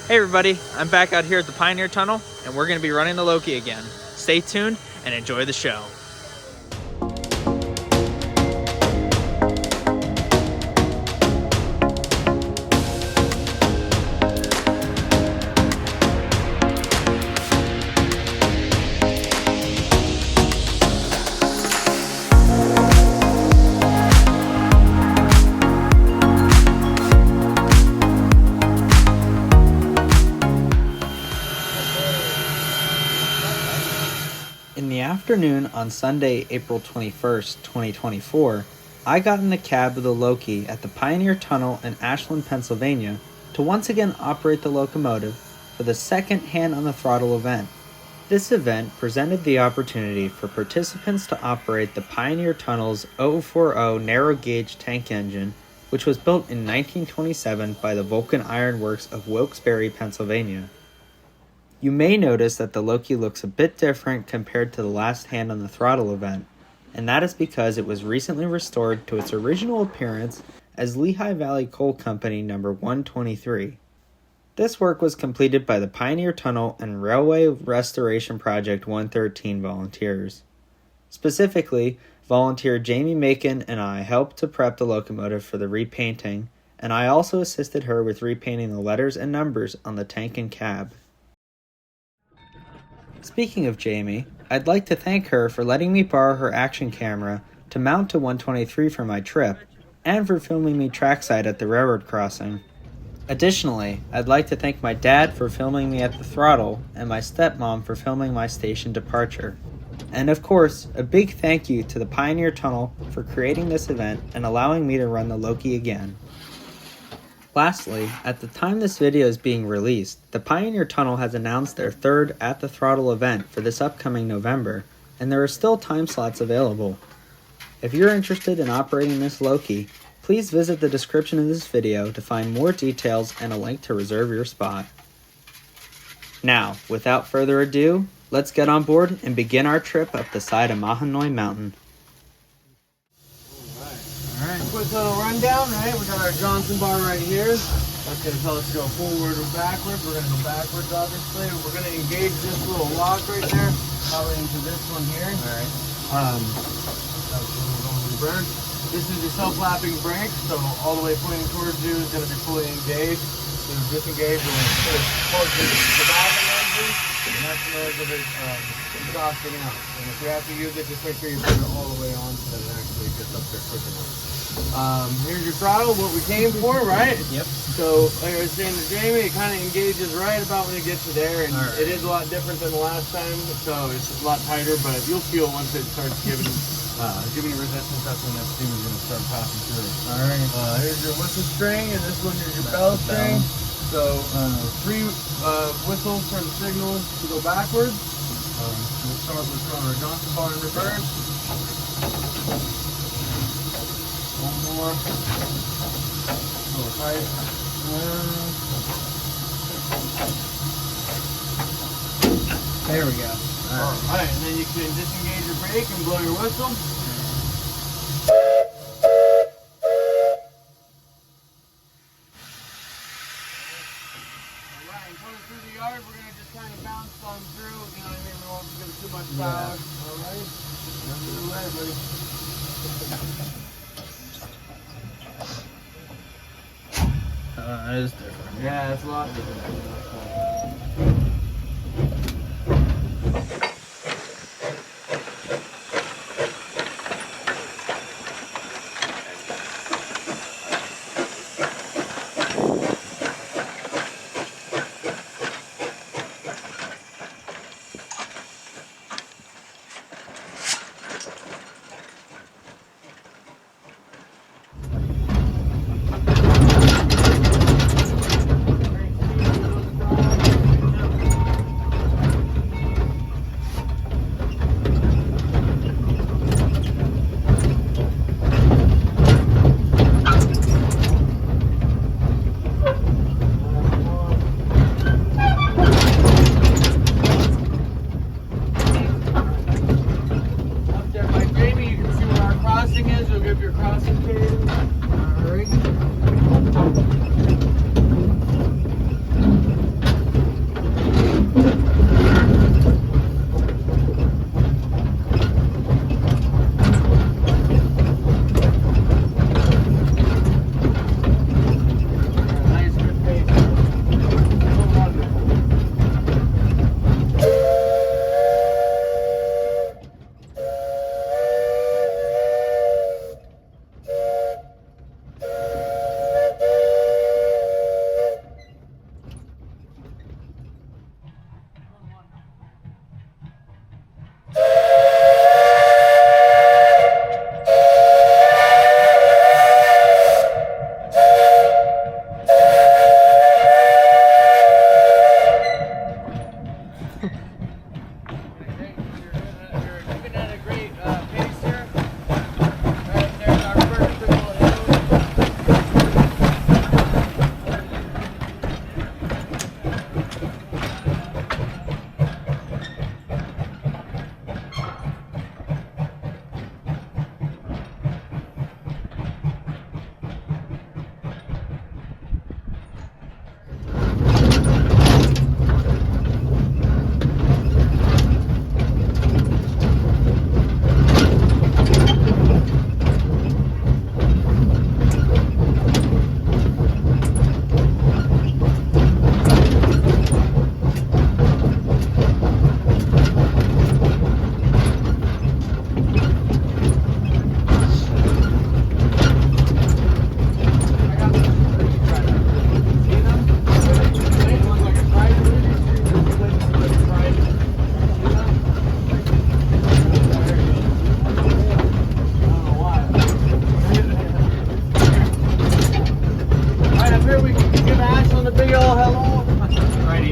Hey everybody, I'm back out here at the Pioneer Tunnel, and we're going to be running the Lokie again. Stay tuned and enjoy the show. In the afternoon on Sunday, April 21st, 2024, I got in the cab of the Lokie at the Pioneer Tunnel in Ashland, Pennsylvania to once again operate the locomotive for the second hand-on-the-throttle event. This event presented the opportunity for participants to operate the Pioneer Tunnel's 040 narrow-gauge tank engine, which was built in 1927 by the Vulcan Iron Works of Wilkes, Barre, Pennsylvania. You may notice that the Lokie looks a bit different compared to the last hand-on-the-throttle event, and that is because it was recently restored to its original appearance as Lehigh Valley Coal Company number 123. This work was completed by the Pioneer Tunnel and Railway Restoration Project 113 volunteers. Specifically, volunteer Jamie Makin and I helped to prep the locomotive for the repainting, and I also assisted her with repainting the letters and numbers on the tank and cab. Speaking of Jamie, I'd like to thank her for letting me borrow her action camera to mount to 123 for my trip, and for filming me trackside at the railroad crossing. Additionally, I'd like to thank my dad for filming me at the throttle, and my stepmom for filming my station departure. And of course, a big thank you to the Pioneer Tunnel for creating this event and allowing me to run the Lokie again. Lastly, at the time this video is being released, the Pioneer Tunnel has announced their third At the Throttle event for this upcoming November, and there are still time slots available. If you're interested in operating this Lokie, please visit the description of this video to find more details and a link to reserve your spot. Now, without further ado, let's get on board and begin our trip up the side of Mahanoy Mountain. Quick little rundown, right? We got our Johnson bar right here. That's going to tell us to go forward or backwards. We're going to go backwards, obviously. We're going to engage this little lock right there, probably into this one here. All right. That's where we're going to be burned. This is your self-lapping brake, so all the way pointing towards you is going to be fully engaged. So disengage, we're going to put it towards the bottom of the engine, and that's the noise of it exhausting out. And if you have to use it, just make sure you put it all the way on so that it actually gets up there quick enough. Here's your throttle, what we came for, right? Yep. So, like I was saying to Jamie, it kind of engages right about when it gets to there, and it is a lot different than the last time, so it's a lot tighter, but you'll feel once it starts giving you resistance, that's when that steam is going to start passing through. Alright. Here's your whistle string, and this one is your bell string. So, 3 whistles for the signal to go backwards. We'll start with throwing our Johnson bar in reverse. One more. A little tight. There we go. Alright, and then you can disengage your brake and blow your whistle. Alright, and coming through the yard, we're going to just kind of bounce on through, you know what I mean? We won't give it too much power. Alright? Run it away, buddy. That is different. Yeah, it's a lot different.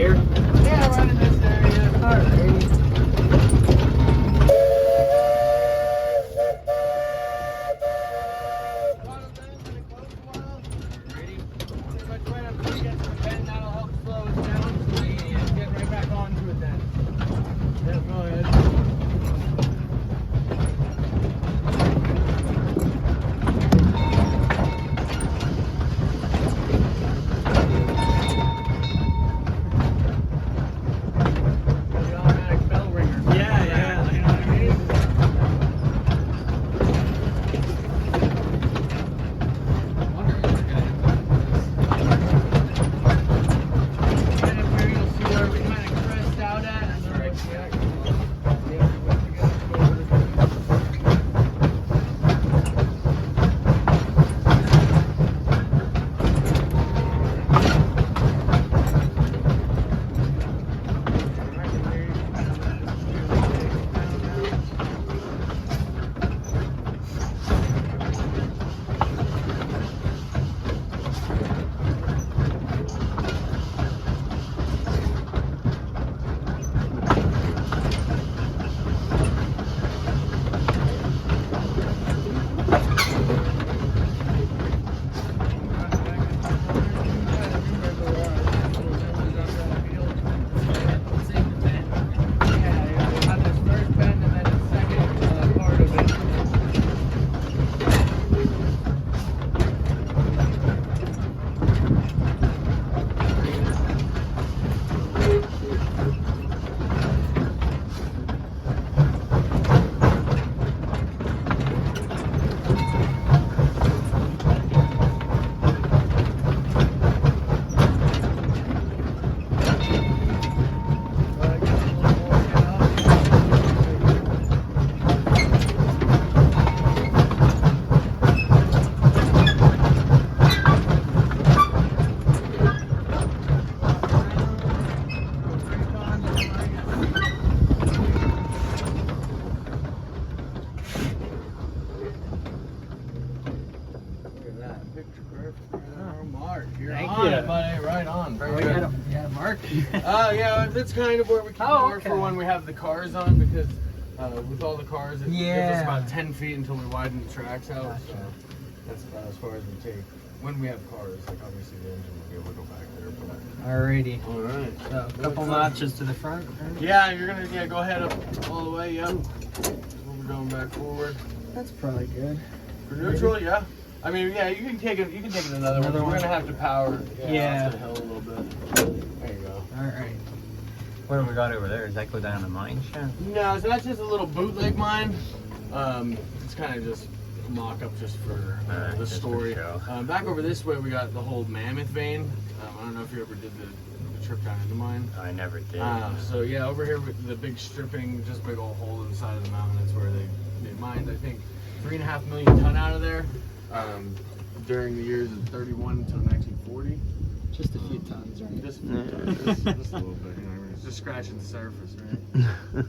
here? Yeah, right in this area. Alrighty. Oh yeah, that's kind of where we keep more for when we have the cars on, because with all the cars, it gives us about 10 feet until we widen the tracks out. Gotcha. So that's about as far as we take when we have cars. Like obviously the engine will be able to go back there. But alrighty. All right. So a couple notches to the front. Right? Yeah, you're gonna go ahead up all the way. Yep. We're going back forward. That's probably good. For neutral, yeah. I mean, yeah, you can take it. You can take it another one. We're gonna have to power. Yeah. Off the hill a little bit. There you go. All right. What do we got over there? Does that go down a mine shaft? No, so that's just a little bootleg mine. It's kind of just a mock-up just for the just story. for show. Back over this way, we got the whole Mammoth vein. I don't know if you ever did the trip down into mine. I never did. So yeah, over here with the big stripping, just big old hole in the side of the mountain. That's where they mined, I think, 3.5 million ton out of there during the years of 31 until 1940. Just a few tons, right? Just a few tons, just a little bit. You know, it's just scratching the surface, right?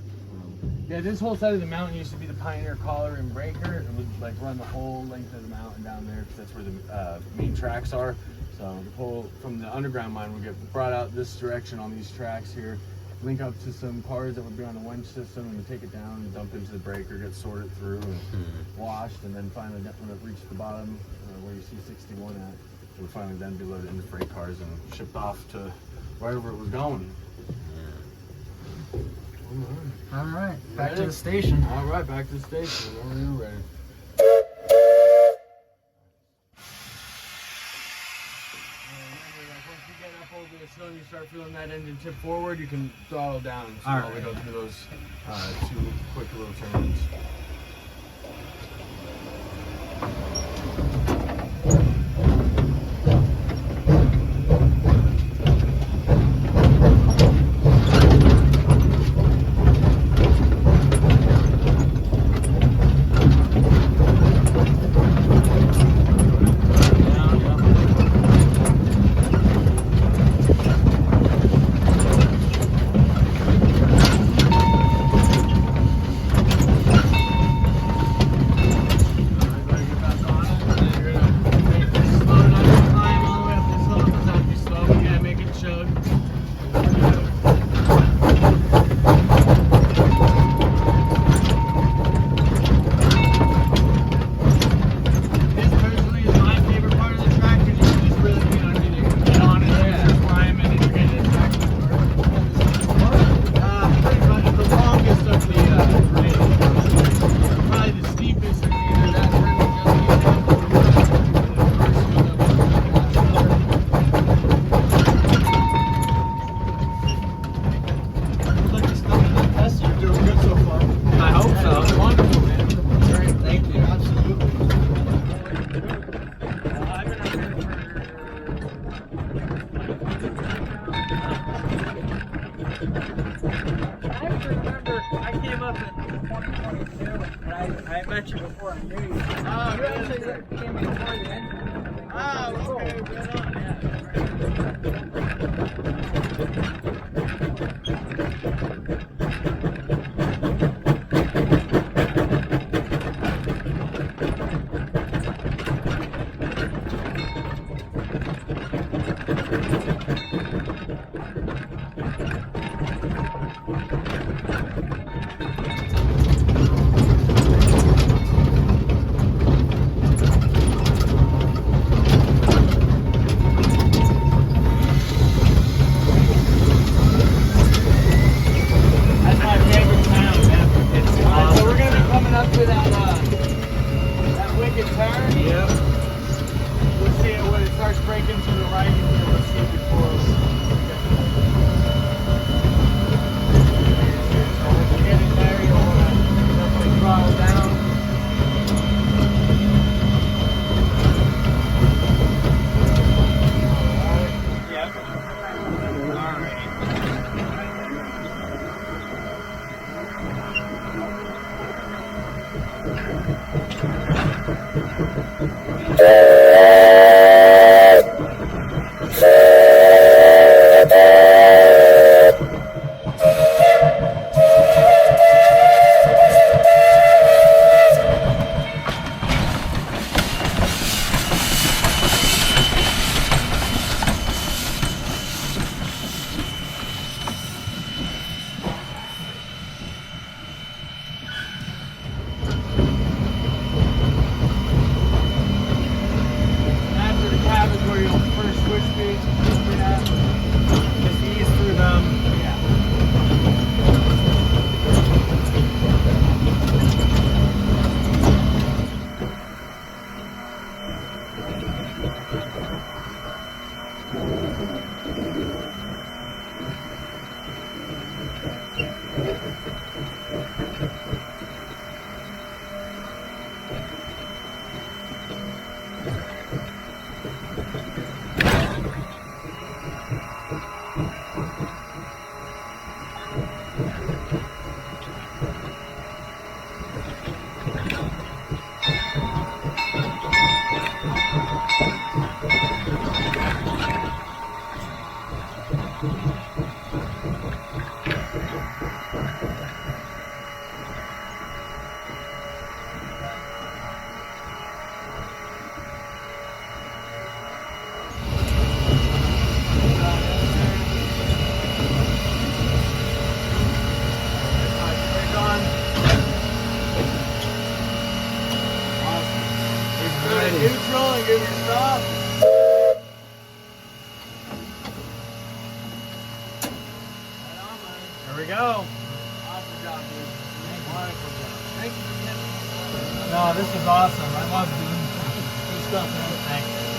Yeah, this whole side of the mountain used to be the Pioneer Collar and Breaker. It would like run the whole length of the mountain down there because that's where the main tracks are. So the whole from the underground mine would get brought out this direction on these tracks here, link up to some cars that would be on the winch system, and take it down and dump into the breaker, get sorted through and washed, and then finally when it reached the bottom where you see 61 at, it would finally then be loaded into freight cars and shipped off to wherever it was going. All right, back to the station. All right, back to the station. Whenever you're ready. Once you get up over the snow and you start feeling that engine tip forward, you can throttle down. So while we go through those 2 quick little turns. came up in 2022, and I met you before I knew you. Oh, You good. actually came before the engine. Oh, okay, right on. That's my favorite sound, man. It's awesome. So we're gonna be coming up to that wicked turn. Yep. We'll see it when it starts breaking to the right. We'll see it before we get there. So once you get in there, you'll want to definitely throttle down. Yep. Alright. After the cab is where you'll first switch speeds. Just ease through them. Yeah. Neutral and give your stop. There we go. Awesome job, dude. Wonderful job. Thank you for getting No, this is awesome. I love doing this stuff. Man. Thanks.